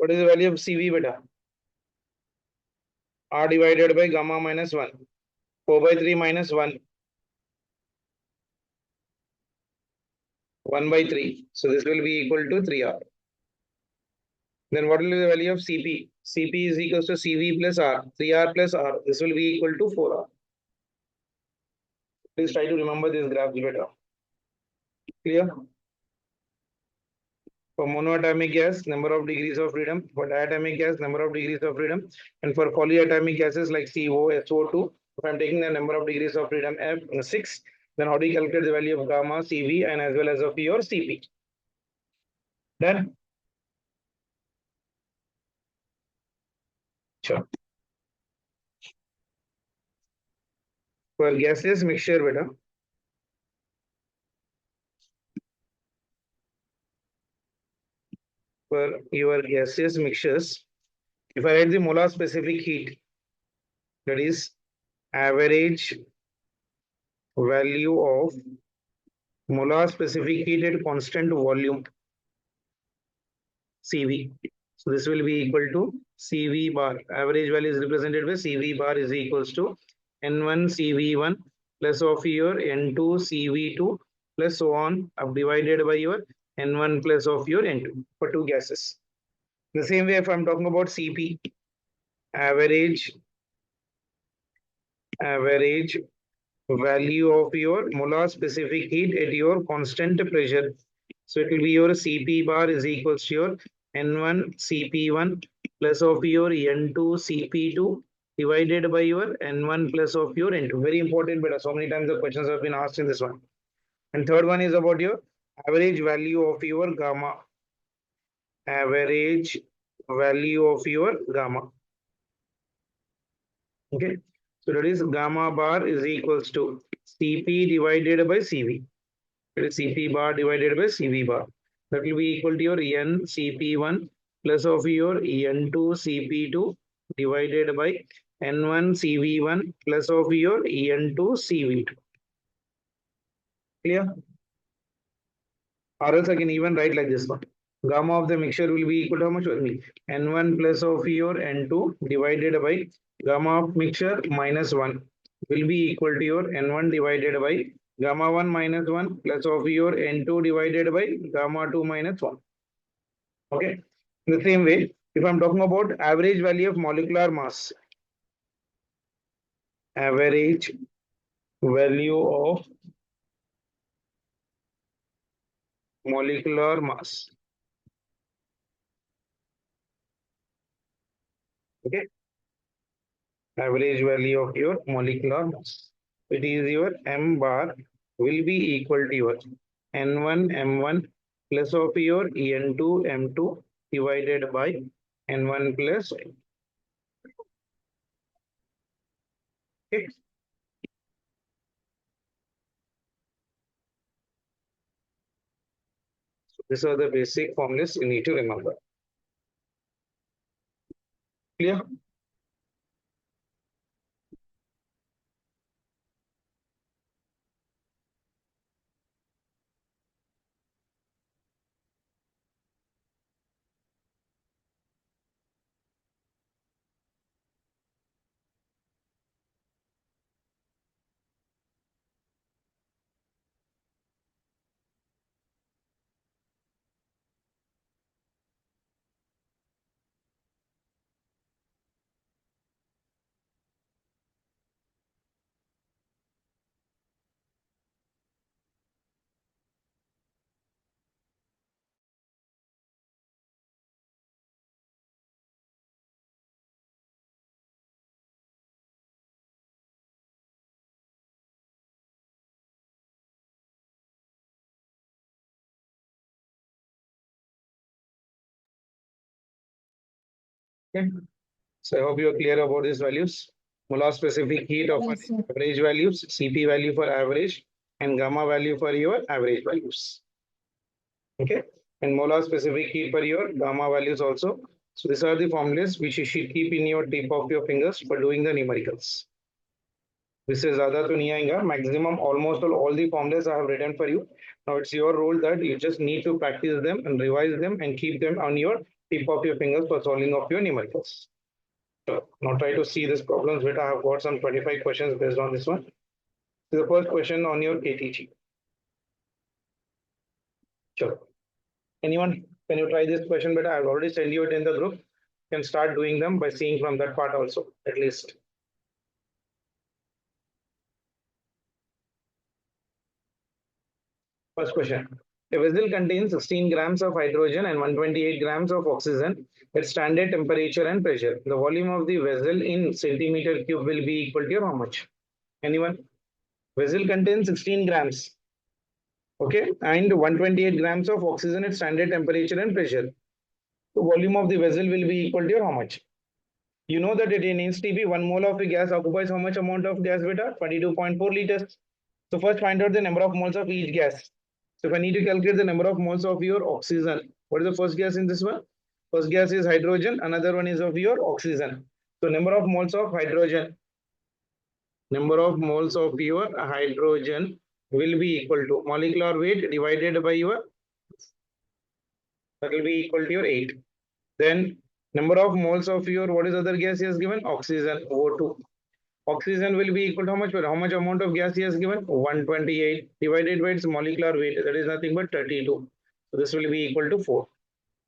What is the value of CV beta? R divided by gamma minus 1. 4 by 3 minus 1. 1 by 3. So this will be equal to 3R. Then what will be the value of CP? CP is equals to CV plus R. 3R plus R. This will be equal to 4R. Please try to remember this graph better. Clear? For monoatomic gas, number of degrees of freedom. For diatomic gas, number of degrees of freedom. And for polyatomic gases like CO, SO2, if I'm taking the number of degrees of freedom F6, then how do you calculate the value of gamma, CV, and as well as of your CP? Done? Sure. For gaseous mixture, beta. For your gaseous mixtures, if I write the molar specific heat, that is average value of molar specific heat at constant volume, CV. So this will be equal to CV bar. Average value is represented by CV bar is equals to N1 CV1 plus of your N2 CV2 plus so on divided by your N1 plus of your N2 for two gases. The same way if I'm talking about CP, average value of your molar specific heat at your constant pressure. So it will be your CP bar is equals to your N1 CP1 plus of your N2 CP2 divided by your N1 plus of your N2. Very important, but so many times the questions have been asked in this one. And third one is about your average value of your gamma. Average value of your gamma. Okay. So that is gamma bar is equals to CP divided by CV. That is CP bar divided by CV bar. That will be equal to your N CP1 plus of your N2 CP2 divided by N1 CV1 plus of your N2 CV2. Clear? Or else I can even write like this one. Gamma of the mixture will be equal to how much? N1 plus of your N2 divided by gamma of mixture minus 1 will be equal to your N1 divided by gamma 1 minus 1 plus of your N2 divided by gamma 2 minus 1. Okay. In the same way, if I'm talking about average value of molecular mass, average value of molecular mass. Okay. Average value of your molecular mass. It is your M bar will be equal to your N1 M1 plus of your N2 M2 divided by N1 plus. Okay. So these are the basic formulas you need to remember. Clear? Okay. So I hope you are clear about these values. Molar specific heat of average values, CP value for average, and gamma value for your average values. Okay. And molar specific heat for your gamma values also. So these are the formulas which you should keep in your tip of your fingers for doing the numericals. This is ज़्यादा तो नहीं आएगा. Maximum almost all the formulas I have written for you. Now it's your role that you just need to practice them and revise them and keep them on your tip of your fingers for solving of your numericals. So now try to see these problems. Beta, I have got some 25 questions based on this one. So the first question on your KTG. Sure. Anyone, can you try this question? Beta, I've already sent you it in the group. You can start doing them by seeing from that part also, at least. First question. A vessel contains 16 grams of hydrogen and 128 grams of oxygen at standard temperature and pressure. The volume of the vessel in centimeter cube will be equal to how much? Anyone? Vessel contains 16 grams, okay, and 128 grams of oxygen at standard temperature and pressure. The volume of the vessel will be equal to how much? You know that in HTP, 1 mole of a gas occupies how much amount of gas beta? 22.4 liters. So first find out the number of moles of each gas. So if I need to calculate the number of moles of your oxygen, what is the first gas in this one? First gas is hydrogen, another one is of your oxygen. So number of moles of hydrogen, number of moles of your hydrogen will be equal to molecular weight divided by your, that will be equal to your 8. Then number of moles of your, what is other gas he has given? Oxygen, O2. Oxygen will be equal to how much? How much amount of gas he has given? 128 divided by its molecular weight. That is nothing but 32. So this will be equal to 4.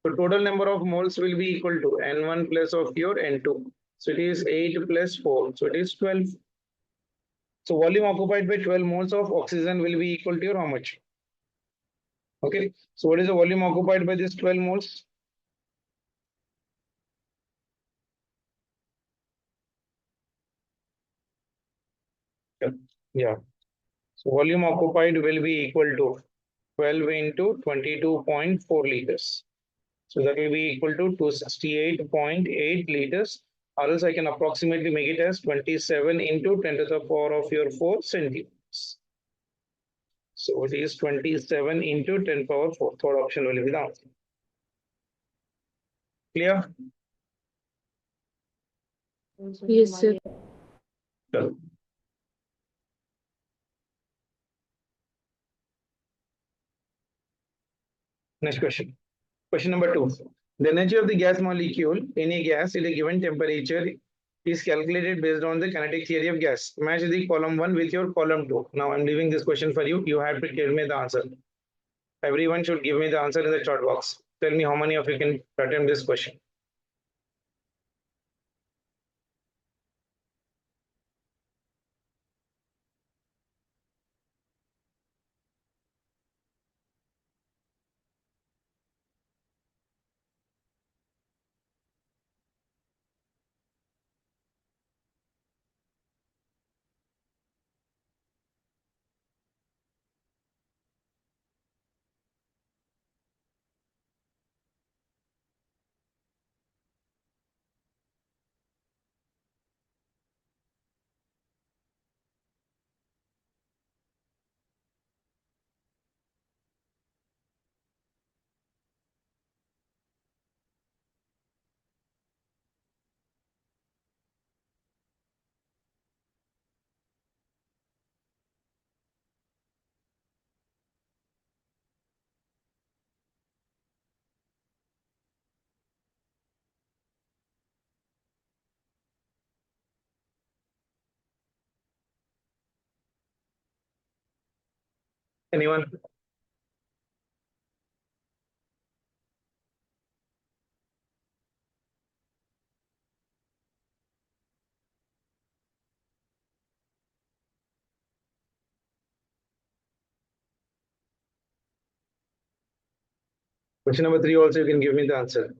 So total number of moles will be equal to N1 plus of your N2. So it is 8 plus 4. So it is 12. So volume occupied by 12 moles of oxygen will be equal to your how much? Okay. So what is the volume occupied by this 12 moles? Yeah. So volume occupied will be equal to 12 into 22.4 liters. So that will be equal to 268.8 liters, or else I can approximately make it as 27 into 10 to the power of your 4 centimeters. So it is 27 into 10 power 4. Third option will be the answer. Clear? Yes, sir. Done. Next question. Question number 2. The energy of the gas molecule in a gas at a given temperature is calculated based on the kinetic theory of gas. Match the column 1 with your column 2. Now I'm leaving this question for you. You have to give me the answer. Everyone should give me the answer in the chat box. Tell me how many of you can attempt this question. Anyone? Question number 3 also you can give me the answer.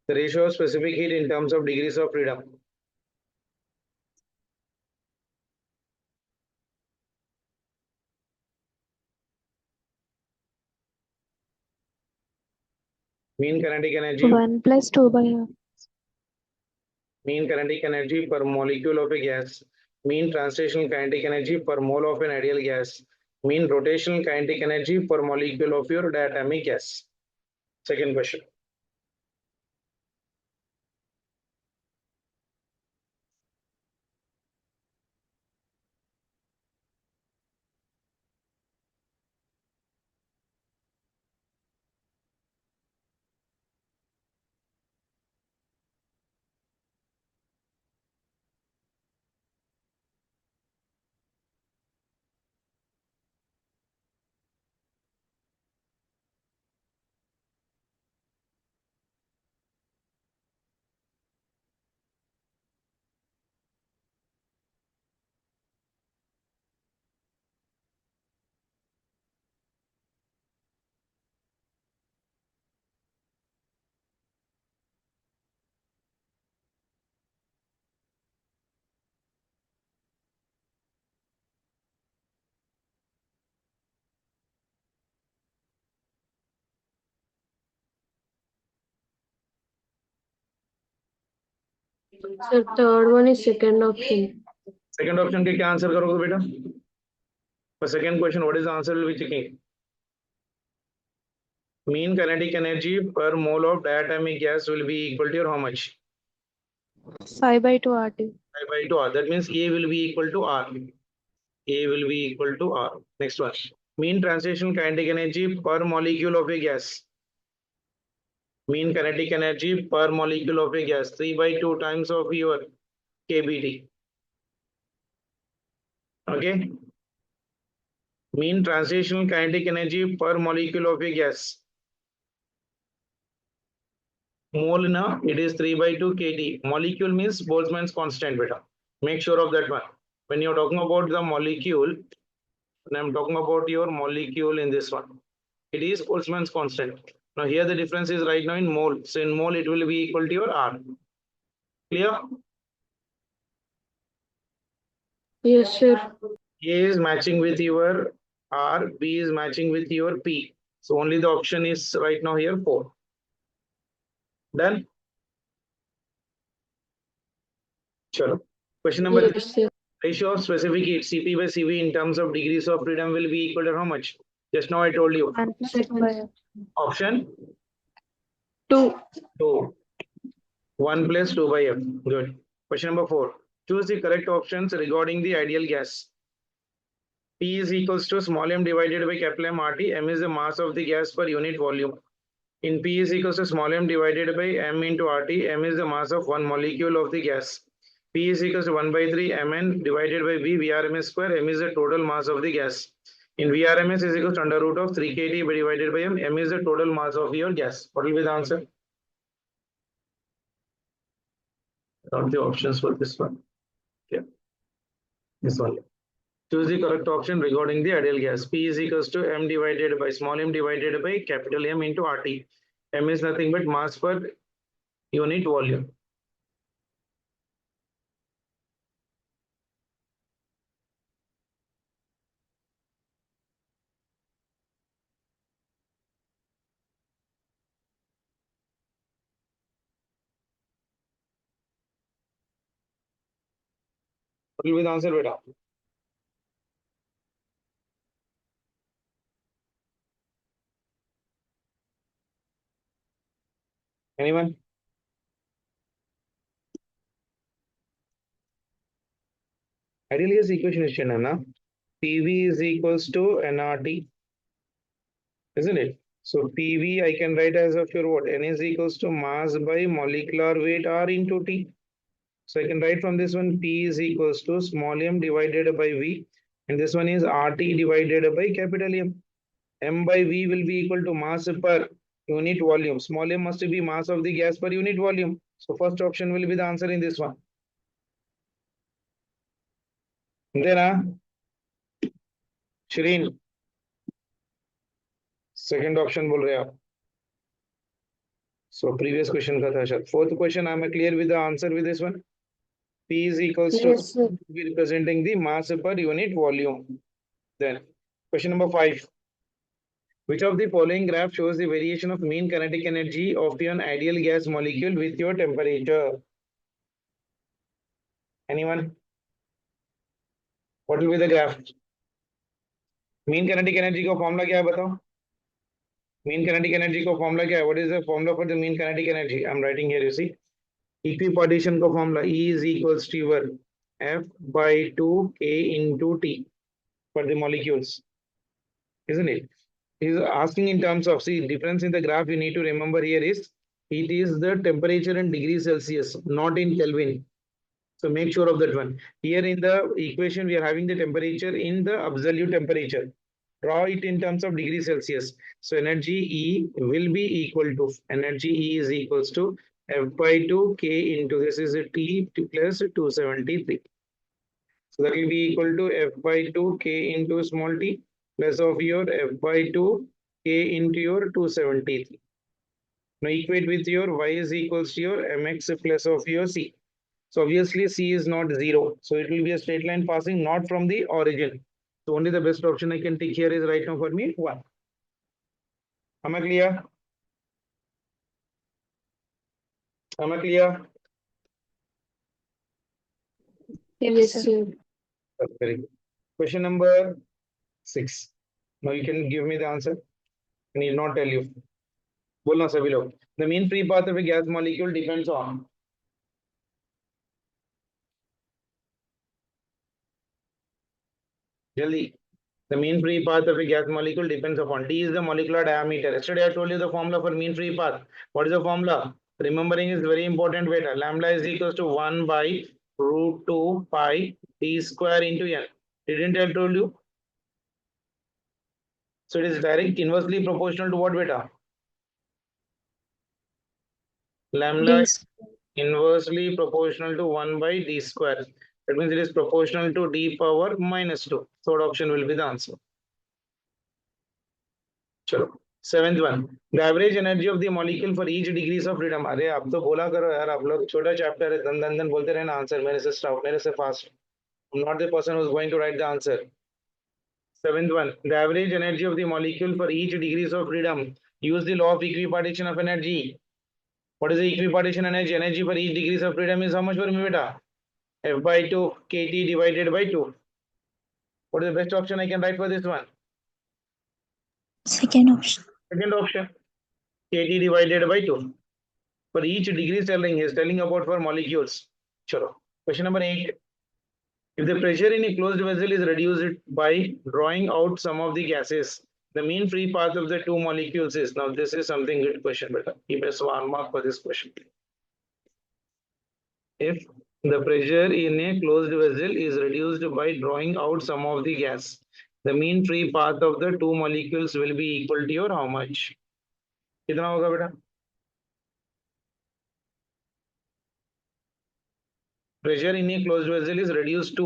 The ratio of specific heat in terms of degrees of freedom. Mean kinetic energy. 1 plus 2 by half. Mean kinetic energy per molecule of a gas. Mean translational kinetic energy per mole of an ideal gas. Mean rotational kinetic energy per molecule of your diatomic gas. Second question. Sir, third one is second option. Second option के क्या answer करोगे बेटा? For second question, what is the answer will be checking? Mean kinetic energy per mole of diatomic gas will be equal to how much? 5/2 RT. Pi by 2 R. That means A will be equal to R. A will be equal to R. Next one. Mean transition kinetic energy per molecule of a gas. Mean kinetic energy per molecule of a gas. 3/2 times of your KBT. Okay. Mean transitional kinetic energy per molecule of a gas. Mole na, it is 3/2 kT. Molecule means Boltzmann's constant beta. Make sure of that one. When you're talking about the molecule, when I'm talking about your molecule in this one, it is Boltzmann's constant. Now here the difference is right now in mole. So in mole it will be equal to your R. Clear? Yes, sir. A is matching with your R, B is matching with your P. So only the option is right now here 4. Done? Sure. Question number 3. Yes, sir. Ratio of specific heat CP by CV in terms of degrees of freedom will be equal to how much? Just now I told you. 1/2. Option 2. 2. 1 plus 2 by F. Good. Question number 4. Choose the correct options regarding the ideal gas. P is equals to small m divided by capital M RT. M is the mass of the gas per unit volume. In P is equals to small m divided by M into RT. M is the mass of one molecule of the gas. P is equals to 1 by 3 Mn divided by V VRMS square. M is the total mass of the gas. In VRMS is equals to under root of 3 kT divided by M. M is the total mass of your gas. What will be the answer? Not the options for this one. Yeah. This one. Choose the correct option regarding the ideal gas. P is equals to M divided by small m divided by capital M into RT. M is nothing but mass per unit volume. What will be the answer, beta? Anyone? Ideal gas equation is na? PV is equals to nRT, isn't it? So PV I can write as of your what? N is equals to mass by molecular weight R into T. So I can write from this one P is equals to small m divided by V, and this one is RT divided by capital M. M by V will be equal to mass per unit volume. Small m must be mass of the gas per unit volume. So first option will be the answer in this one. Then Shireen, second option बोल रहे आप. So previous question का था शायद. Fourth question, am I clear with the answer with this one? P is equals to Yes, sir. be representing the mass per unit volume. Then question number 5. Which of the following graph shows the variation of mean kinetic energy of an ideal gas molecule with your temperature? Anyone? What will be the graph? Mean kinetic energy का formula क्या है बताओ? Mean kinetic energy का formula क्या है? What is the formula for the mean kinetic energy? I'm writing here, you see. Equipartition का formula E is equals to your F by 2 K into T for the molecules, isn't it? He's asking in terms of, see, difference in the graph you need to remember here is, it is the temperature in degrees Celsius, not in Kelvin. So make sure of that one. Here in the equation, we are having the temperature in the absolute temperature. Draw it in terms of degrees Celsius. So energy E will be equal to, energy E is equals to F by 2 K into, this is a T plus 273. So that will be equal to F by 2 K into small t plus of your F by 2 K into your 273. Now equate with your Y is equals to your Mx plus of your C. So obviously C is not 0. So it will be a straight line passing not from the origin. So only the best option I can take here is right now for me 1. Am I clear? Am I clear? Yes, sir. That's very good. Question number 6. Now you can give me the answer. I need not tell you. बोलना सभी लोग. The mean free path of a gas molecule depends on. Jaldi. The mean free path of a gas molecule depends upon D is the molecular diameter. Yesterday I told you the formula for mean free path. What is the formula? Remembering is very important. Beta. Lambda is equals to 1 by root 2 pi d square into n. Didn't I told you? So it is direct inversely proportional to what, beta? Lambda is inversely proportional to 1 by d square. That means it is proportional to d power minus 2. Third option will be the answer. चलो 7th one, the average energy of the molecule for each degrees of freedom. अरे आप तो बोला करो यार, आप लोग छोटा चैप्टर है, दन दन दन बोलते रहना आंसर. मेरे से स्टॉप, मेरे से fast. I'm not the person who's going to write the answer. 7th one, the average energy of the molecule for each degrees of freedom. Use the law of equipartition of energy. What is the equipartition energy? Energy for each degrees of freedom is how much for me, beta? F by 2 kT divided by 2. What is the best option I can write for this one? Second option. Second option, kT divided by 2. For each degree telling, he is telling about for molecules. Chalo. Question number 8. If the pressure in a closed vessel is reduced by drawing out some of the gases, the mean free path of the two molecules is. Now this is something good question, but keep a 1 mark for this question. If the pressure in a closed vessel is reduced by drawing out some of the gas, the mean free path of the two molecules will be equal to your how much? कितना होगा बेटा? Pressure in a closed vessel is reduced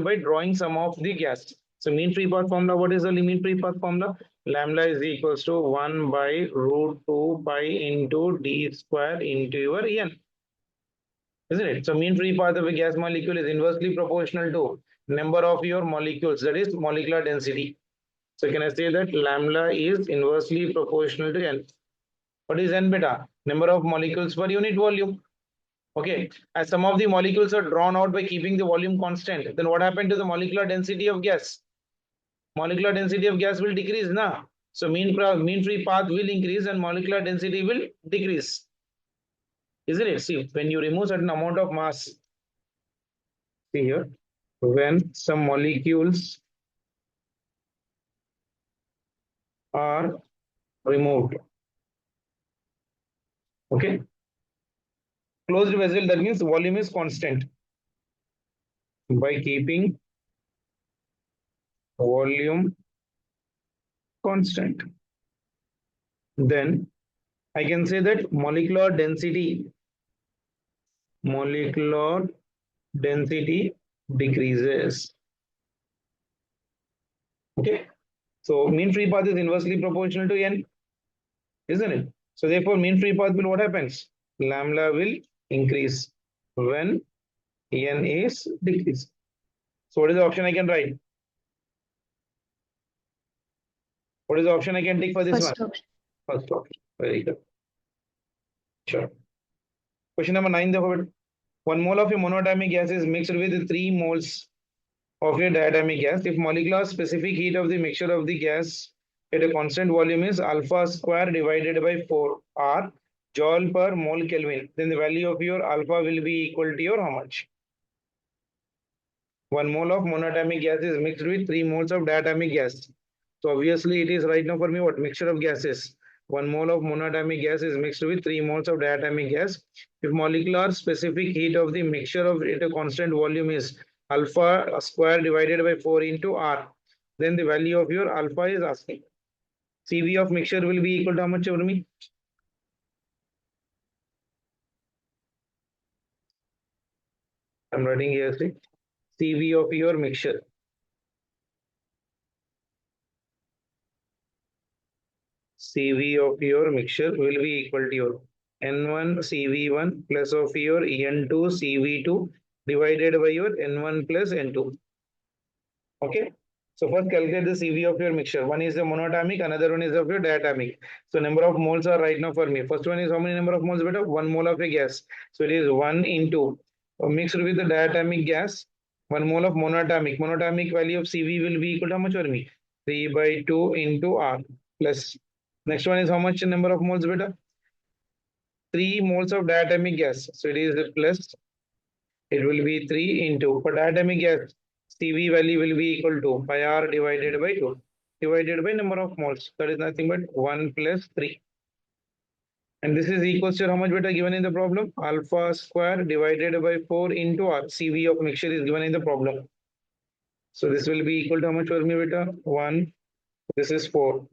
by drawing some of the gas. So mean free path formula, what is the mean free path formula? Lambda is equals to 1 by root 2 pi into d square into your n. Isn't it? So mean free path of a gas molecule is inversely proportional to number of your molecules, that is molecular density. So can I say that lambda is inversely proportional to n? What is n, beta? Number of molecules per unit volume. Okay, as some of the molecules are drawn out by keeping the volume constant, then what happened to the molecular density of gas? Molecular density of gas will decrease, na? So mean free path will increase and molecular density will decrease. Isn't it? See, when you remove certain amount of mass, see here, when some molecules are removed, okay, closed vessel, that means volume is constant. By keeping volume constant, then I can say that molecular density decreases. Okay, so mean free path is inversely proportional to n, isn't it? So therefore mean free path will, what happens? Lambda will increase when n is decreased. So what is the option I can write? What is the option I can take for this First one? option. First option. Very good. Sure. Question number 9. देखो, 1 mole of a monatomic gas is mixed with 3 moles of a diatomic gas. If molecular specific heat of the mixture of the gas at a constant volume is alpha square divided by 4 R joule per mole Kelvin, then the value of your alpha will be equal to your how much? 1 mole of monatomic gas is mixed with 3 moles of diatomic gas. So obviously it is right now for me what? Mixture of gases. 1 mole of monatomic gas is mixed with 3 moles of diatomic gas. If molecular specific heat of the mixture of at a constant volume is alpha square divided by 4 into R, then the value of your alpha is asking. CV of mixture will be equal to how much over me? I'm writing here, see. CV of your mixture. CV of your mixture will be equal to your N1 CV1 plus of your N2 CV2 divided by your N1 plus N2. Okay. So first calculate the CV of your mixture. One is the monatomic, another one is of your diatomic. So number of moles are right now for me. First one is how many number of moles? Beta? 1 mole of a gas. So it is 1 into mixed with the diatomic gas, 1 mole of monatomic. Monatomic value of CV will be equal to how much for me? 3 by 2 into R plus. Next one is how much number of moles, beta? 3 moles of diatomic gas. So it is plus. It will be 3 into, for diatomic gas, CV value will be equal to pi R divided by 2 divided by number of moles. That is nothing but 1 plus 3. And this is equals to how much beta given in the problem? Alpha square divided by 4 into R. CV of mixture is given in the problem. So this will be equal to how much for me beta? 1. This is 4.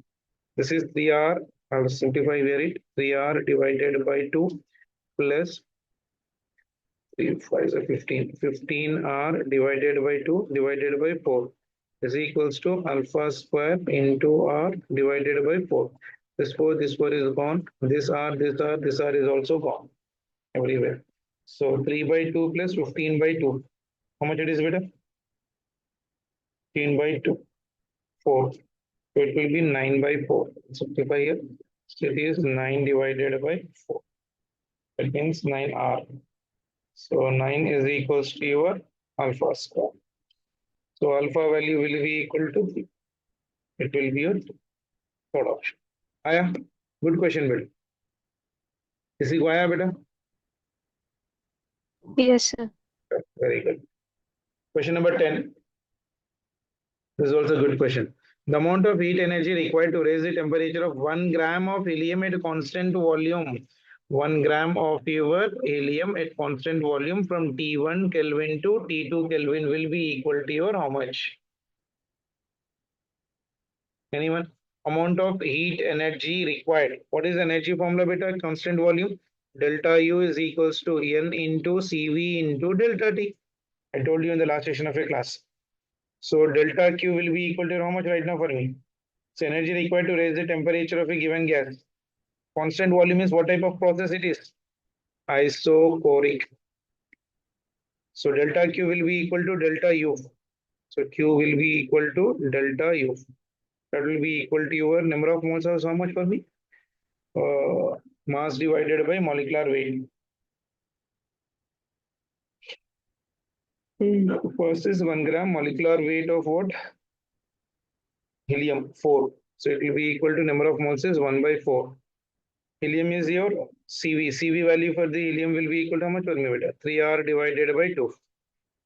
This is 3R. I'll simplify here it. 3R divided by 2 plus 3, 5 is 15. 15R divided by 2 divided by 4 is equals to alpha square into R divided by 4. This 4 is gone. This R is also gone everywhere. So 3 by 2 plus 15 by 2. How much it is beta? 15 by 2, 4. So it will be 9 by 4. Simplify here. So it is 9 divided by 4. That means 9R. So 9 is equals to your alpha square. So alpha value will be equal to 3. It will be your third option. Aya, good question, beta. किसी को आया बेटा? Yes, sir. Very good. Question number 10. This is also a good question. The amount of heat energy required to raise the temperature of 1 gram of helium at constant volume. 1 gram of your helium at constant volume from T1 Kelvin to T2 Kelvin will be equal to your how much? Anyone? Amount of heat energy required. What is energy formula beta at constant volume? Delta U is equals to N into CV into delta T. I told you in the last session of your class. So delta Q will be equal to how much right now for me? So energy required to raise the temperature of a given gas. Constant volume is what type of process it is? Isochoric. So delta Q will be equal to delta U. So Q will be equal to delta U. That will be equal to your number of moles of how much for me? Mass divided by molecular weight. First is 1 gram molecular weight of what? Helium 4. So it will be equal to number of moles is 1 by 4. Helium is your CV. CV value for the helium will be equal to how much for me beta? 3R divided by 2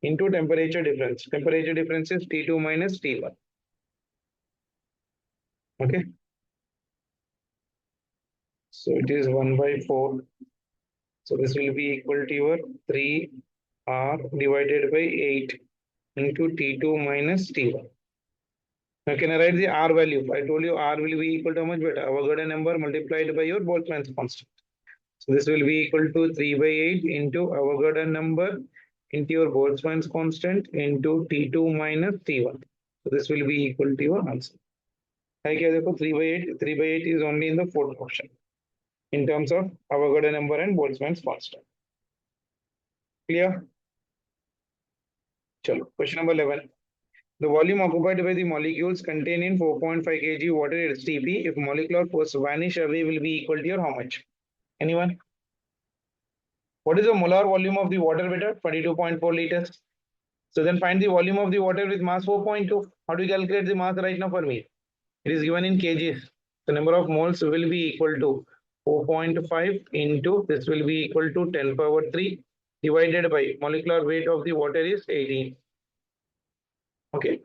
into temperature difference. Temperature difference is T2 minus T1. Okay. So it is 1 by 4. So this will be equal to your 3R divided by 8 into T2 minus T1. Now can I write the R value? I told you R will be equal to how much beta? Avogadro number multiplied by your Boltzmann's constant. So this will be equal to 3 by 8 into Avogadro number into your Boltzmann's constant into T2 minus T1. So this will be equal to your answer. I can 3 by 8. 3 by 8 is only in the fourth option in terms of Avogadro number and Boltzmann's constant. Clear? Chalo. Question number 11. The volume occupied by the molecules contained in 4.5 kg water at Tp if molecular force vanish away will be equal to your how much? Anyone? What is the molar volume of the water beta? 22.4 liters. So then find the volume of the water with mass 4.2. How do you calculate the mass right now for me? It is given in kgs. The number of moles will be equal to 4.5 into this will be equal to 10 power 3 divided by molecular weight of the water is 18. Okay.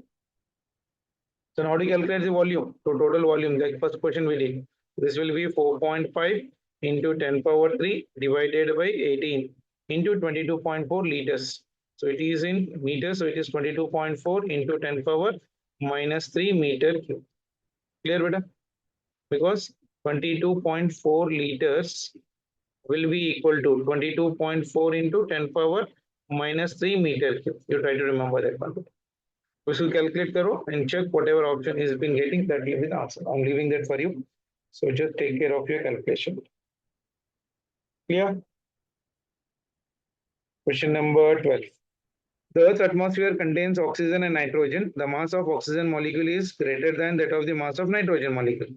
So now to calculate the volume. So total volume, like first question we did. This will be 4.5 into 10 power 3 divided by 18 into 22.4 liters. So it is in meters. So it is 22.4 into 10 power minus 3 meter cube. Clear, beta? Because 22.4 liters will be equal to 22.4 into 10 power minus 3 meter cube. You try to remember that one. We should calculate karo and check whatever option is been getting, that will be the answer. I'm leaving that for you. So just take care of your calculation. Clear? Question number 12. The Earth's atmosphere contains oxygen and nitrogen. The mass of oxygen molecule is greater than that of the mass of nitrogen molecule.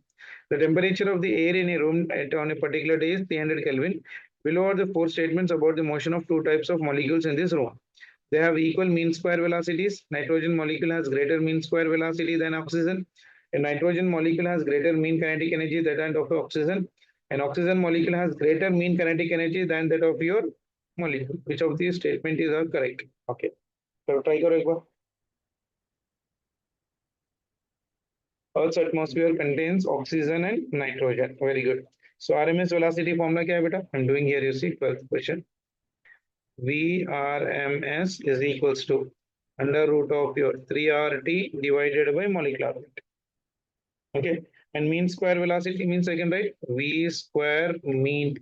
The temperature of the air in a room on a particular day is 300 Kelvin. Below are the four statements about the motion of two types of molecules in this room. They have equal mean square velocities. Nitrogen molecule has greater mean square velocity than oxygen. A nitrogen molecule has greater mean kinetic energy than that of oxygen. An oxygen molecule has greater mean kinetic energy than that of your molecule. Which of these statements is correct? Okay. So try करो एक बार. Earth's atmosphere contains oxygen and nitrogen. Very good. So RMS velocity formula क्या है बेटा? I'm doing here. You see 12th question. VRMS is equals to under root of your 3RT divided by molecular weight. Okay. And mean square velocity means I can write V square mean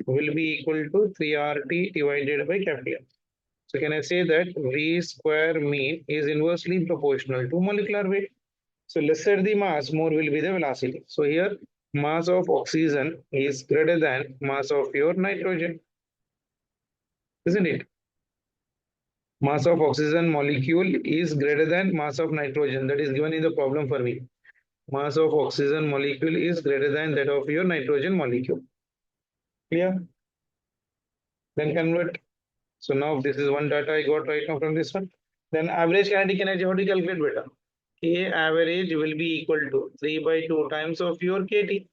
will be equal to 3RT divided by capital M. So can I say that V square mean is inversely proportional to molecular weight? So lesser the mass, more will be the velocity. So here mass of oxygen is greater than mass of your nitrogen, isn't it? Mass of oxygen molecule is greater than mass of nitrogen. That is given in the problem for me. Mass of oxygen molecule is greater than that of your nitrogen molecule. Clear? Then convert. So now this is one data I got right now from this one. Then average kinetic energy, how do you calculate better? K average will be equal to 3 by 2 times of your KT.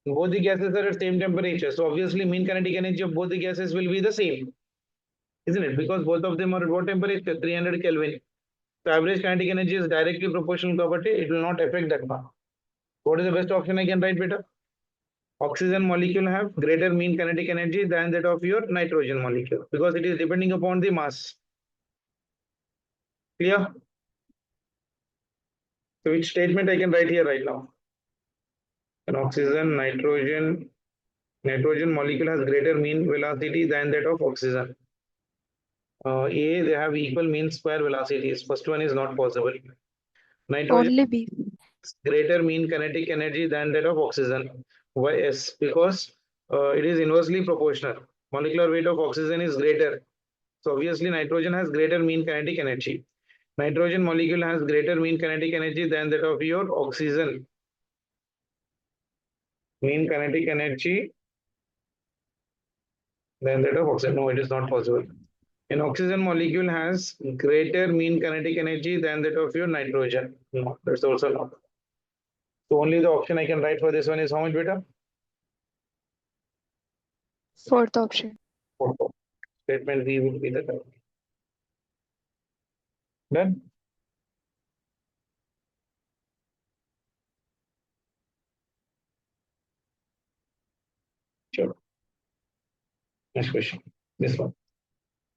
Both the gases are at same temperature. So obviously mean kinetic energy of both the gases will be the same, isn't it? Because both of them are at what temperature? 300 Kelvin. So average kinetic energy is directly proportional property. It will not affect that one. What is the best option I can write better? Oxygen molecule have greater mean kinetic energy than that of your nitrogen molecule because it is depending upon the mass. Clear? So which statement I can write here right now? An oxygen, nitrogen molecule has greater mean velocity than that of oxygen. A, they have equal mean square velocities. First one is not possible. Nitrogen Only B. greater mean kinetic energy than that of oxygen. Why S? Because it is inversely proportional. Molecular weight of oxygen is greater. So obviously nitrogen has greater mean kinetic energy. Nitrogen molecule has greater mean kinetic energy than that of your oxygen. Mean kinetic energy than that of oxygen. No, it is not possible. An oxygen molecule has greater mean kinetic energy than that of your nitrogen. No, that's also not. So only the option I can write for this one is how much better? Fourth option. Statement B will be the correct. Done? Sure. Next question. This one.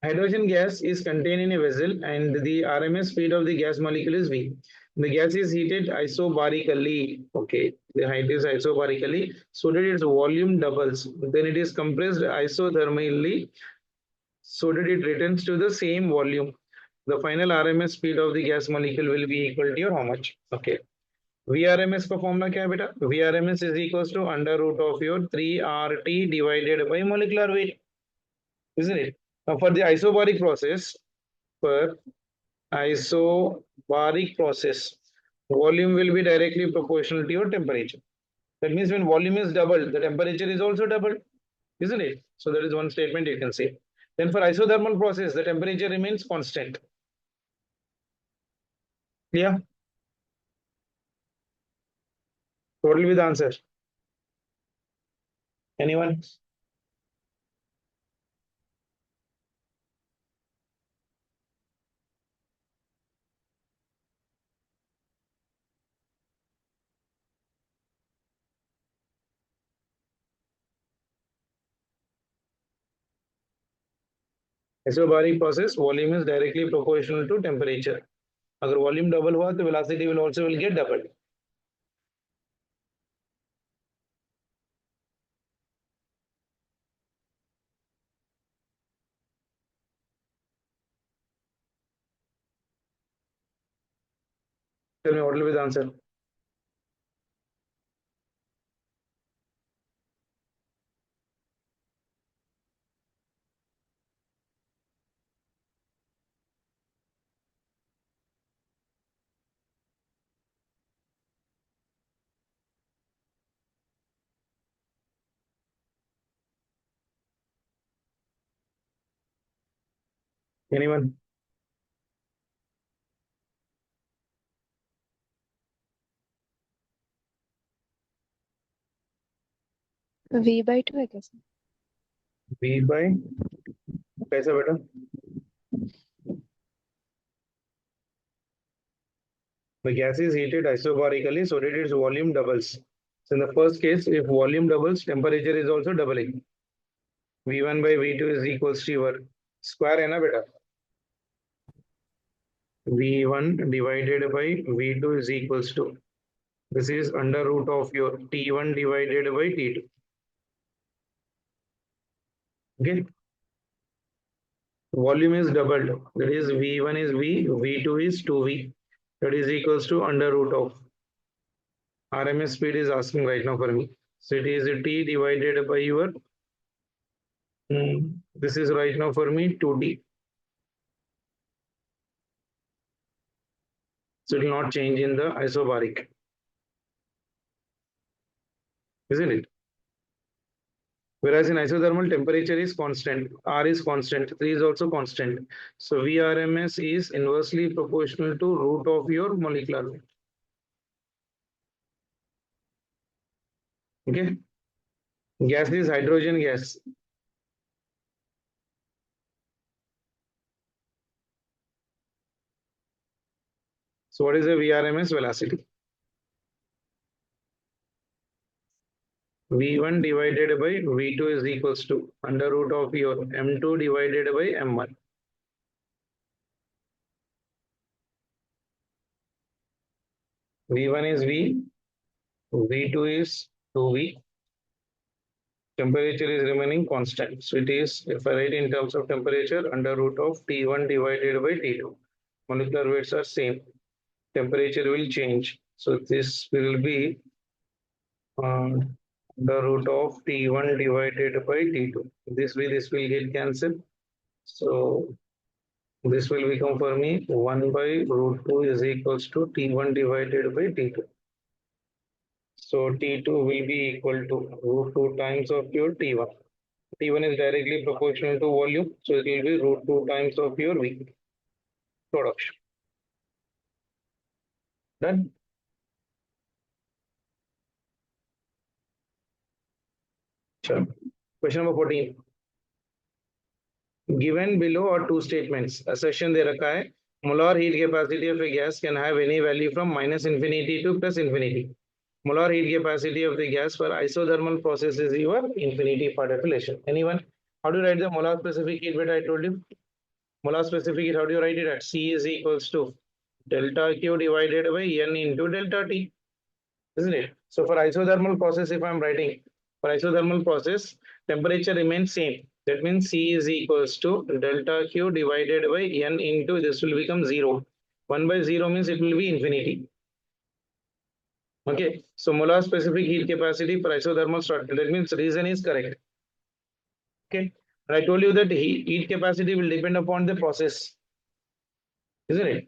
Hydrogen gas is contained in a vessel and the RMS speed of the gas molecule is V. The gas is heated isobarically. Okay, the height is isobarically so that its volume doubles. Then it is compressed isothermally so that it returns to the same volume. The final RMS speed of the gas molecule will be equal to your how much? Okay. VRMS का formula क्या है बेटा? VRMS is equals to under root of your 3RT divided by molecular weight, isn't it? Now for the isobaric process, volume will be directly proportional to your temperature. That means when volume is doubled, the temperature is also doubled, isn't it? So that is one statement you can say. Then for isothermal process, the temperature remains constant. Yeah. What will be the answer? Anyone? Isobaric process, volume is directly proportional to temperature. अगर volume double हुआ तो velocity will also will get doubled. Tell me what will be the answer? Anyone? V/2 है कैसे? V by कैसा बेटा? The gas is heated isobarically so that its volume doubles. So in the first case, if volume doubles, temperature is also doubling. V1 by V2 is equals to your square है ना बेटा? V1 divided by V2 is equals to, this is under root of your T1 divided by T2. Okay. Volume is doubled. That is V1 is V, V2 is 2V. That is equals to under root of. RMS speed is asking right now for me. So it is T divided by your, this is right now for me 2D. So it will not change in the isobaric. Isn't it? Whereas in isothermal, temperature is constant, R is constant, 3 is also constant. So Vrms is inversely proportional to root of your molecular weight. Okay. Gas is hydrogen gas. So what is the Vrms velocity? V1 divided by V2 is equals to under root of your M2 divided by M1. V1 is V, V2 is 2V. Temperature is remaining constant. So it is, if I write in terms of temperature, under root of T1 divided by T2. Molecular weights are same. Temperature will change. So this will be the root of T1 divided by T2. This will get cancelled. So this will become for me 1 by root 2 is equals to T1 divided by T2. So T2 will be equal to root 2 times of your T1. T1 is directly proportional to volume. So it will be root 2 times of your V production. Done? Sure. Question number 14. Given below are two statements. Assertion दे रखा है molar heat capacity of a gas can have any value from minus infinity to plus infinity. Molar heat capacity of the gas for isothermal process is your infinity part of relation. Anyone? How do you write the molar specific heat? But I told you. Molar specific heat, how do you write it? At C is equals to delta Q divided by N into delta T. Isn't it? So for isothermal process, if I'm writing for isothermal process, temperature remains same. That means C is equals to delta Q divided by N into this will become 0. 1 by 0 means it will be infinity. Okay. So molar specific heat capacity for isothermal structure. That means reason is correct. Okay. And I told you that heat capacity will depend upon the process. Isn't it?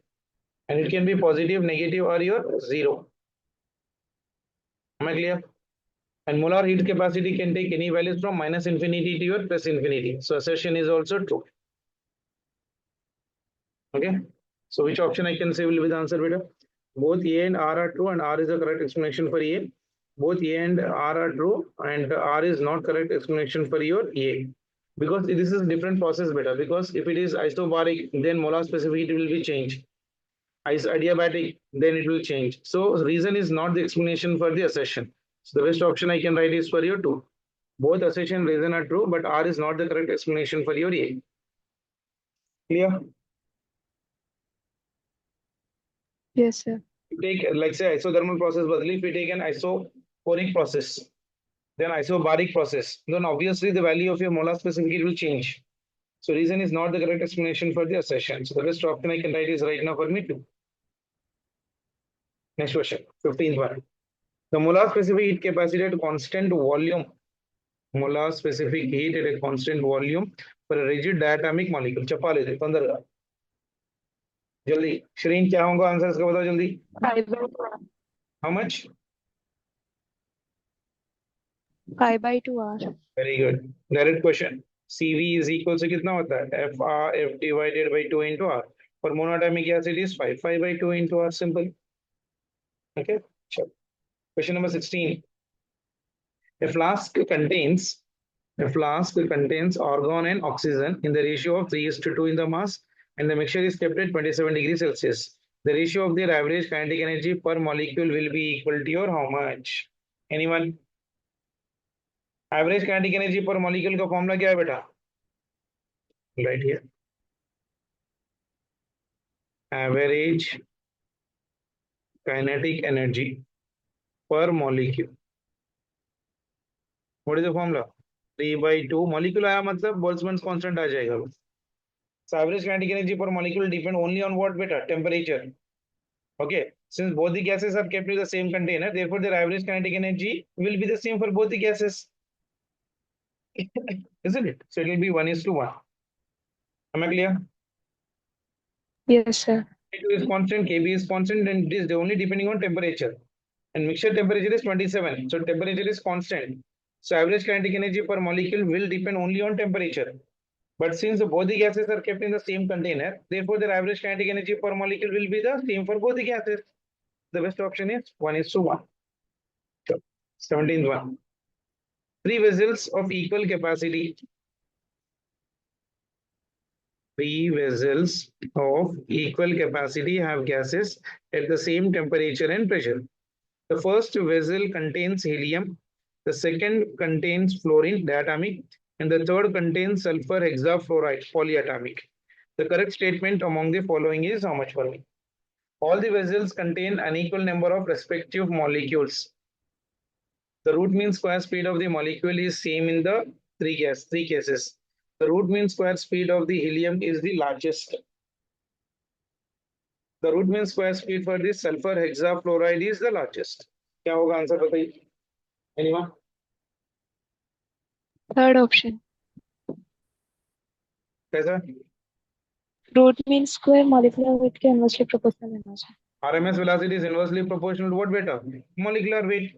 And it can be positive, negative, or your 0. Am I clear? And molar heat capacity can take any values from minus infinity to your plus infinity. So assertion is also true. Okay. So which option I can say will be the answer, beta? Both A and R are true, and R is the correct explanation for A. Both A and R are true, and R is not correct explanation for your A. Because this is a different process, beta. Because if it is isobaric, then molar specific heat will be changed. Adiabatic, then it will change. So reason is not the explanation for the assertion. So the best option I can write is for your 2. Both assertion and reason are true, but R is not the correct explanation for your A. Clear? Yes, sir. Take, like say, isothermal process, but if we take an isophoric process, then isobaric process, then obviously the value of your molar specific heat will change. So reason is not the correct explanation for the assertion. So the best option I can write is right now for me 2. Next question, 15th one. The molar specific heat capacity at constant volume, molar specific heat at a constant volume for a rigid diatomic molecule. चपा लेते तंदर जल्दी श्रीन क्या होगा answers का बताओ जल्दी. How much? 5/2 R. Very good. Direct question. CV is equal to कितना होता है F divided by 2 into R. For monatomic acid is 5 by 2 into R, simple. Okay, sure. Question number 16. A flask contains argon and oxygen in the ratio of 3:2 in the mass, and the mixture is kept at 27 degrees Celsius. The ratio of their average kinetic energy per molecule will be equal to your how much? Anyone? Average kinetic energy per molecule का formula क्या है बेटा? Right here. Average kinetic energy per molecule. What is the formula? 3 by 2 molecule आया मतलब Boltzmann's constant आ जाएगा. So average kinetic energy per molecule depend only on what beta? Temperature. Okay. Since both the gases are kept in the same container, therefore their average kinetic energy will be the same for both the gases. Isn't it? So it will be 1:1. Am I clear? Yes, sir. K2 is constant, Kb is constant, and it is only depending on temperature. And mixture temperature is 27. So temperature is constant. So average kinetic energy per molecule will depend only on temperature. But since both the gases are kept in the same container, therefore their average kinetic energy per molecule will be the same for both the gases. The best option is 1:1. 17th one. 3 vessels of equal capacity. 3 vessels of equal capacity have gases at the same temperature and pressure. The first vessel contains helium, the second contains fluorine diatomic, and the third contains sulfur hexafluoride polyatomic. The correct statement among the following is how much for me? All the vessels contain an equal number of respective molecules. The root mean square speed of the molecule is same in the three cases. The root mean square speed of the helium is the largest. The root mean square speed for this sulfur hexafluoride is the largest. क्या होगा answer बताइए? Anyone? Third option. कैसा? Root mean square molecular weight के inversely proportional लेना चाहिए. RMS velocity is inversely proportional to what beta? Molecular weight,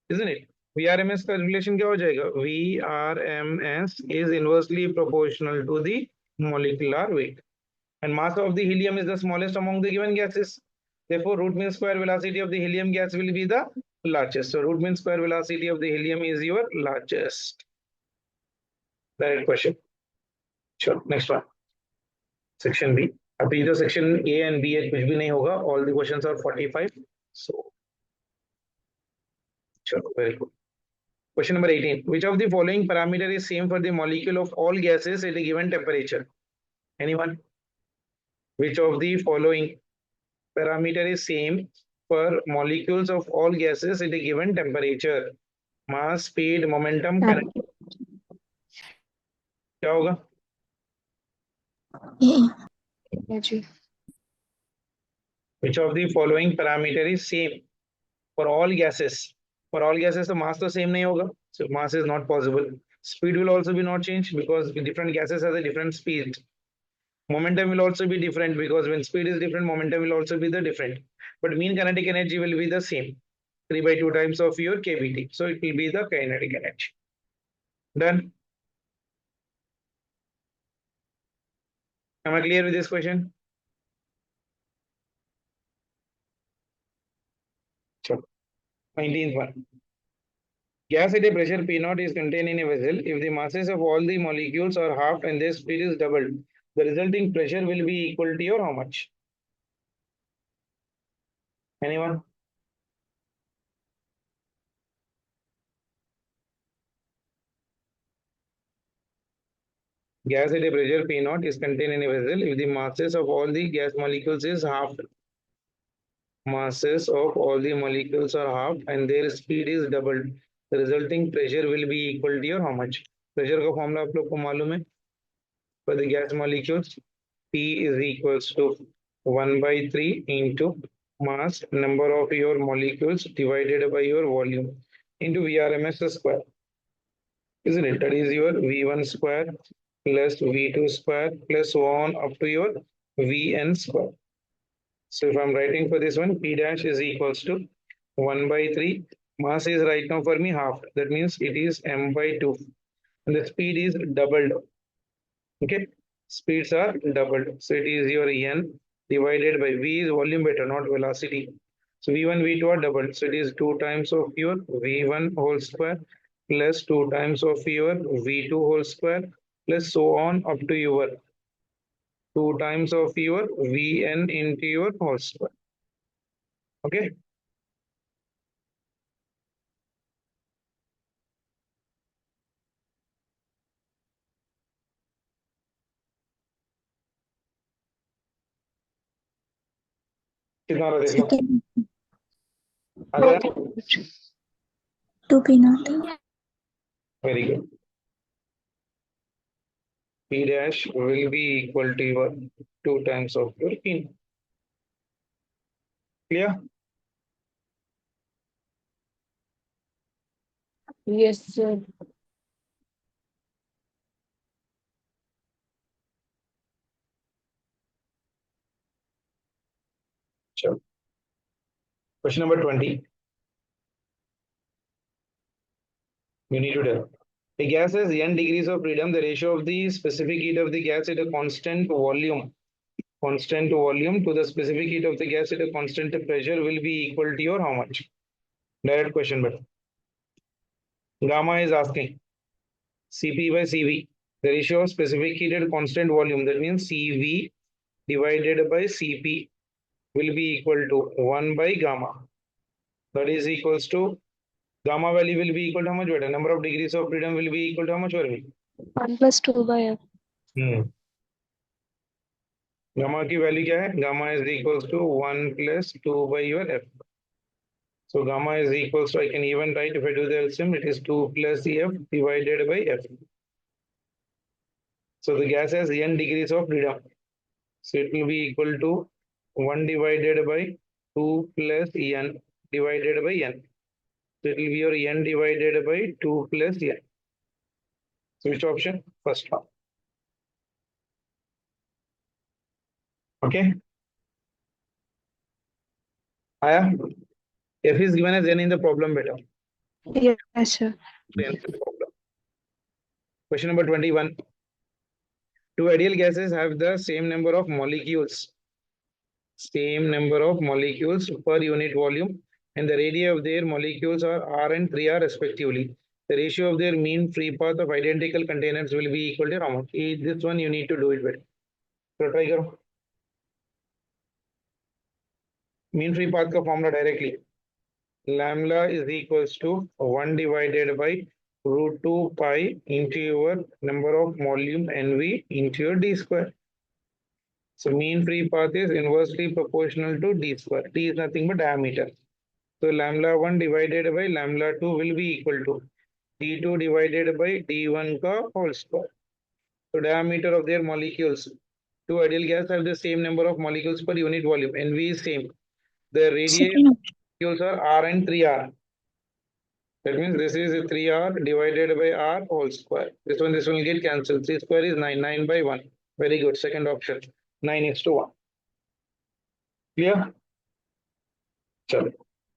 isn't it? VRMS का relation क्या हो जाएगा? VRMS is inversely proportional to the molecular weight. And mass of the helium is the smallest among the given gases. Therefore, root mean square velocity of the helium gas will be the largest. So, root mean square velocity of the helium is your largest. Direct question. Sure. Next one. Section B. अब इधर section A and B कुछ भी नहीं होगा. All the questions are 45. So, sure. Very good. Question number 18. Which of the following parameter is same for the molecule of all gases at a given temperature? Anyone? Which of the following parameter is same for molecules of all gases at a given temperature? Mass, speed, momentum, kinetic. क्या होगा? Energy. Which of the following parameter is same for all gases? For all gases, the mass तो same नहीं होगा. So mass is not possible. Speed will also be not changed because different gases has a different speed. Momentum will also be different because when speed is different, momentum will also be the different. But mean kinetic energy will be the same. 3 by 2 times of your kBT. So it will be the kinetic energy. Done. Am I clear with this question? Sure. 19th one. Gas at a pressure P0 is contained in a vessel. If the masses of all the molecules are halved and their speed is doubled, the resulting pressure will be equal to your how much? Anyone? Gas at a pressure P0 is contained in a vessel. If the masses of all the gas molecules is halved, masses of all the molecules are halved and their speed is doubled, the resulting pressure will be equal to your how much? Pressure का formula आप लोग को मालूम है? For the gas molecules, P is equals to 1 by 3 into mass number of your molecules divided by your volume into VRMS square. Isn't it? That is your V1 square plus V2 square plus so on up to your Vn square. So if I'm writing for this one, P dash is equals to 1 by 3. Mass is right now for me half. That means it is m by 2. and the speed is doubled. Okay, speeds are doubled. So it is your n divided by v is volume beta, not velocity. So v1, v2 are doubled. So it is 2 times of your v1 whole square plus 2 times of your v2 whole square plus so on up to your 2 times of your vn into your whole square. Okay. कितना रहा देख लो Second, आ गया 2p0. Very good p dash will be equal to your 2 times of your p. Clear? Yes, sir. Sure. Question number 20. You need to tell. A gas has n degrees of freedom. The ratio of the specific heat of the gas at a constant volume to the specific heat of the gas at a constant pressure will be equal to your how much? Direct question, but gamma is asking Cp by Cv. The ratio of specific heat at constant volume, that means Cv divided by Cp will be equal to 1 by gamma. That is equals to gamma value will be equal to how much better? Number of degrees of freedom will be equal to how much value? 1 plus 2 by f. Gamma की value क्या है? Gamma is equals to 1 plus 2 by your f. So gamma is equals to, I can even write, if I do the LCM, it is 2 plus f divided by f. So the gas has n degrees of freedom. So it will be equal to 1 divided by 2 plus n divided by n. So it will be your n divided by 2 plus n. So which option? First one. Okay. Aya, f is given as n in the problem better. Yes, sir. Question number 21. Two ideal gases have the same number of molecules per unit volume, and the radii of their molecules are r and 3r respectively. The ratio of their mean free path of identical containers will be equal to how much? This one you need to do it better. So try करो. Mean free path का formula directly. Lambda is equals to 1 divided by root 2 pi into your number of volume nv into your d square. So mean free path is inversely proportional to d square. D is nothing but diameter. So lambda 1 divided by lambda 2 will be equal to d2 divided by d1 ka whole square. So diameter of their molecules. Two ideal gas have the same number of molecules per unit volume. NV is same. The radii Second option. molecules are R and 3R. That means this is 3R divided by R whole square. This one will get cancelled. 3 square is 9. 9 by 1. Very good. Second option. 9 is to 1. Clear? Sure.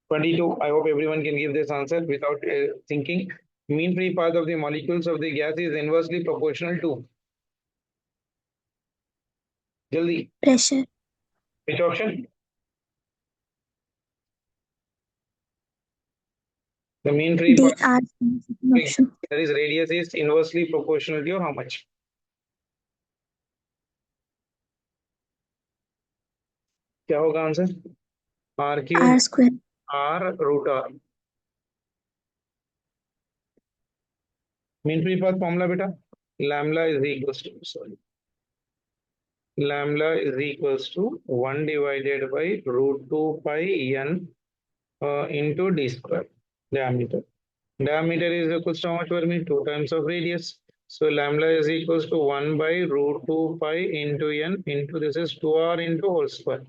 22. I hope everyone can give this answer without thinking. Mean free path of the molecules of the gas is inversely proportional to. Jaldi. Pressure. Which option? The mean free path dr. Second option. that is radius is inversely proportional to your how much? क्या होगा answer? R cube R square. R root R. Mean free path formula beta. Lambda is equals to lambda is equals to 1 divided by root 2 pi n into d square diameter. Diameter is equals to how much for me? 2 times of radius. So lambda is equals to 1 by root 2 pi into n into this is 2r into whole square.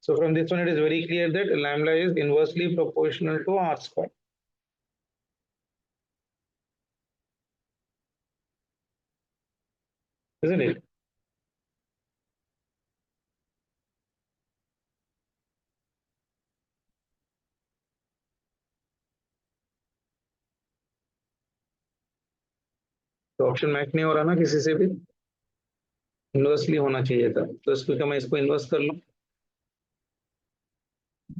So from this one it is very clear that lambda is inversely proportional to r square. Isn't it? तो option match नहीं हो रहा ना किसी से भी, inversely होना चाहिए था, तो इसको क्या मैं इसको इन्वर्स कर लूं,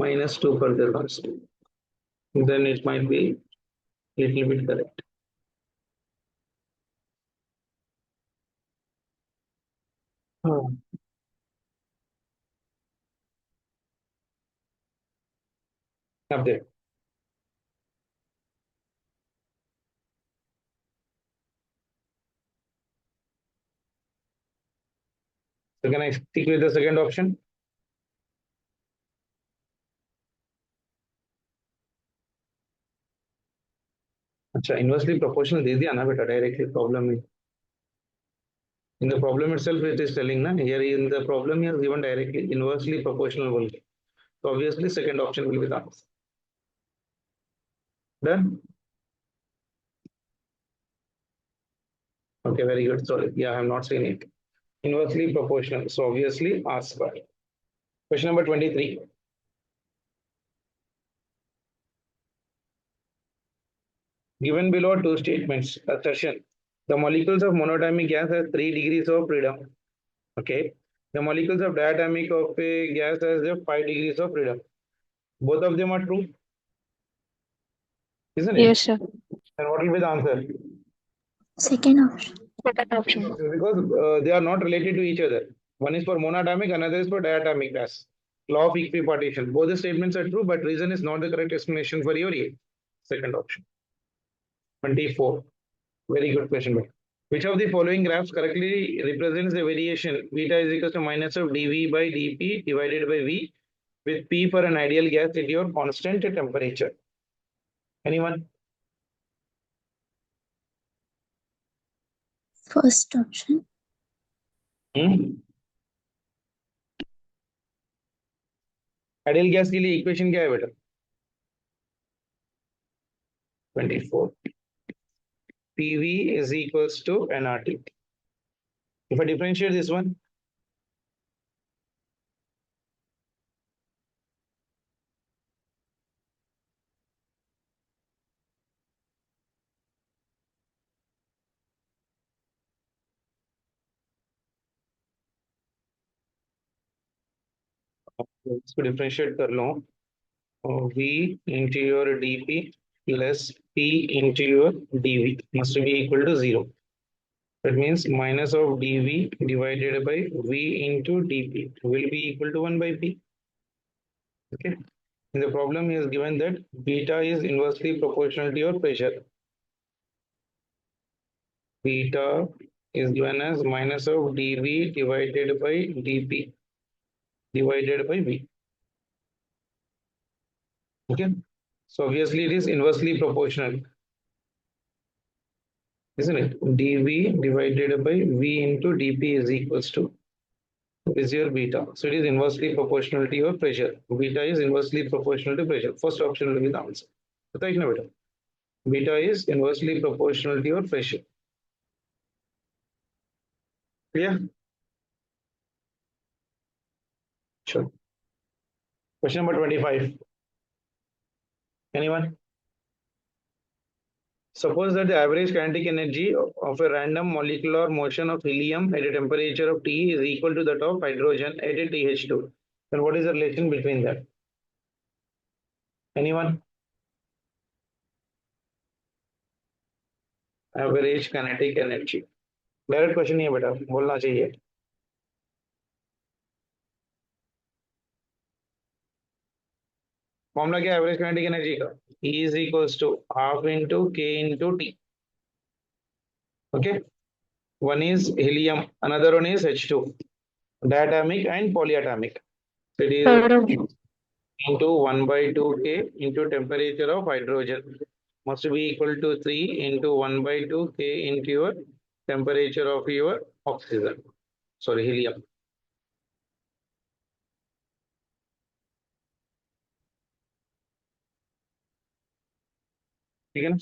-2 कर देता हूँ इसको, then it might be little bit correct. हाँ, अब देख, so can I stick with the second option? अच्छा, इन्वर्सली प्रोपोर्शनल दे दिया ना बेटा डायरेक्टली प्रॉब्लम में, in the problem itself it is telling na, here in the problem he has given directly inversely proportional बोल के, so obviously second option will be the answer. Done? Okay, very good. Sorry, yeah, I have not seen it. Inversely proportional, so obviously R square. Question number 23. Given below two statements, assertion: the molecules of monatomic gas has 3 degrees of freedom. Okay. The molecules of diatomic of a gas has 5 degrees of freedom. Both of them are true, isn't it? Yes, sir. And what will be the answer? Second option. Second option. Because they are not related to each other. One is for monatomic, another is for diatomic gas. Law of equipartition. Both the statements are true, but reason is not the correct explanation for your A. Second option. 24. Very good question. Which of the following graphs correctly represents the variation beta is equal to minus of dV by dP divided by V with P for an ideal gas at your constant temperature? Anyone? First option. Ideal gas के लिए equation क्या है बेटा? 24. PV is equals to nRT. If I differentiate this one, इसको differentiate कर लो, V into your dP plus P into your dV must be equal to 0. That means minus of dV divided by V into dP will be equal to 1 by P. Okay. In the problem he has given that beta is inversely proportional to your pressure. Beta is given as minus of dV divided by dP divided by V. Okay. So obviously it is inversely proportional, isn't it? dV divided by V into dP is equals to is your beta. So it is inversely proportional to your pressure. Beta is inversely proportional to pressure. First option will be the answer. Right now, beta. Beta is inversely proportional to your pressure. Clear? Sure. Question number 25. Anyone? Suppose that the average kinetic energy of a random molecular motion of helium at a temperature of T is equal to that of hydrogen at a TH2. Then what is the relation between that? Anyone? Average kinetic energy. Direct question नहीं है बेटा, बोलना चाहिए. Formula क्या है average kinetic energy का? E is equals to half into K into T. Okay. One is helium, another one is H2, diatomic and polyatomic. So it is Third option. into 1 by 2K into temperature of hydrogen must be equal to 3 into 1 by 2K into your temperature of your oxygen. Sorry, helium. ठीक है ना?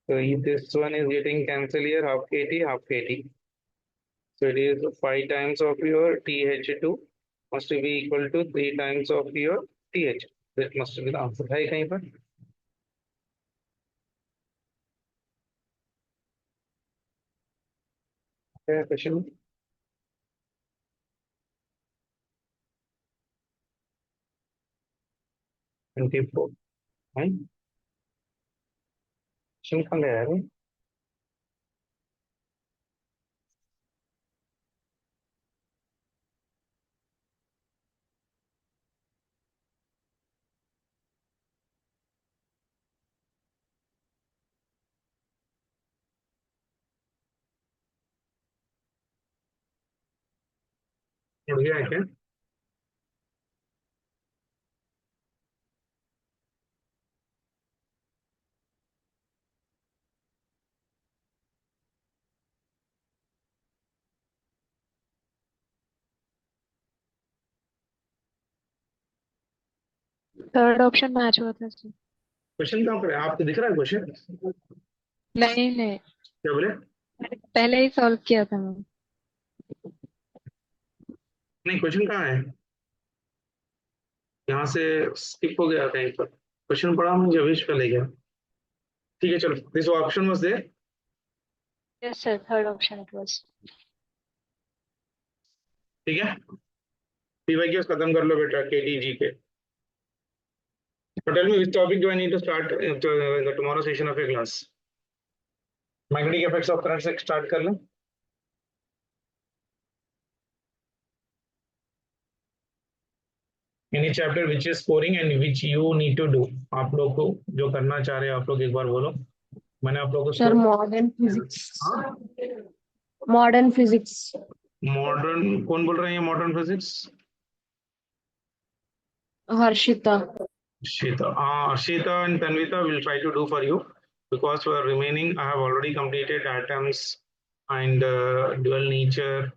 So this one is getting cancelled here, half KT, half KT. So it is 5 times of your TH2 must be equal to 3 times of your TH. That must be the answer. है कहीं पर? Yeah, question. Twenty-four. Fine. Question कहाँ गया है? उड़ गया है क्या? थर्ड ऑप्शन मैच हुआ था सर। क्वेश्चन कहाँ पर है? आपको दिख रहा है क्वेश्चन? नहीं नहीं, क्या बोले? पहले ही सॉल्व किया था मैम। नहीं, क्वेश्चन कहाँ है? यहाँ से स्किप हो गया कहीं पर। क्वेश्चन पढ़ा मुझे अभी पे ले गया। ठीक है, चलो। This option was there. Yes sir, third option it was. ठीक है, पीवाईक्यूज खत्म कर लो बेटा, केटीजी के। But tell me, which topic do I need to start the tomorrow session of your class? Magnetic effects of current से start कर लो। Any chapter which is scoring and which you need to do। आप लोग को जो करना चाह रहे हैं आप लोग एक बार बोलो। मैंने आप लोग को सर मॉडर्न फिजिक्स। हाँ, मॉडर्न फिजिक्स। मॉडर्न कौन बोल रहे हैं? Modern physics Harshita. Ashita and Tanvita will try to do for you, because for remaining I have already completed atoms and dual nature.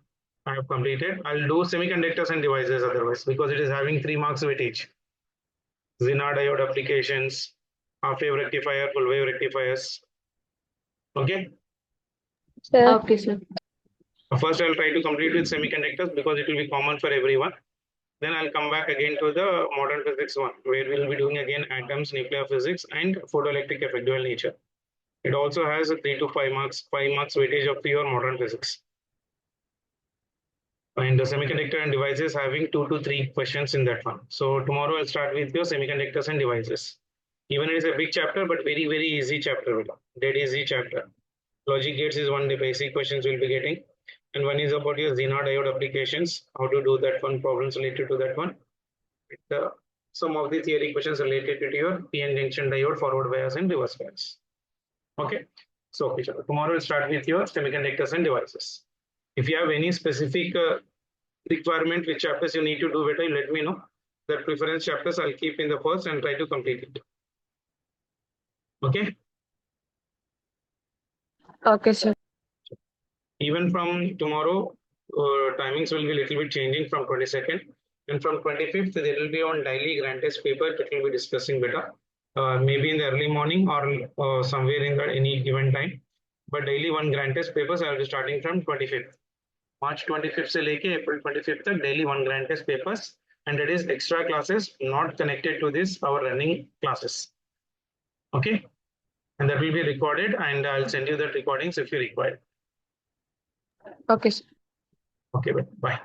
I have completed. I'll do semiconductors and devices otherwise, because it is having 3 marks weightage. Zener diode applications, half wave rectifier, full wave rectifiers. Okay. Sir okay sir. First I'll try to complete with semiconductors because it will be common for everyone. Then I'll come back again to the modern physics one, where we'll be doing again atoms, nuclear physics, and photoelectric effect, dual nature. It also has a 3 to 5 marks, 5 marks weightage of pure modern physics. And the semiconductor and devices having 2 to 3 questions in that one. So tomorrow I'll start with your semiconductors and devices. Even it is a big chapter, but very, very easy chapter. Dead easy chapter. Logic gates is one, the basic questions we'll be getting. And one is about your Zener diode applications, how to do that one, problems related to that one. Some of the theory questions related to your PN junction diode, forward bias and reverse bias. Okay. So okay, tomorrow we'll start with your semiconductors and devices. If you have any specific requirement which chapters you need to do better, let me know. The preference chapters I'll keep in the first and try to complete it. Okay. Okay sir. Even from tomorrow, timings will be a little bit changing from 22nd, and from 25th there will be on daily grand test paper that we'll be discussing better. Maybe in the early morning or somewhere in the any given time. But daily one grand test papers I will be starting from 25th. March 25th से लेके April 25th तक daily one grand test papers, and it is extra classes not connected to this our running classes. Okay, and that will be recorded, and I'll send you the recordings if you require. Okay sir. Okay, bye.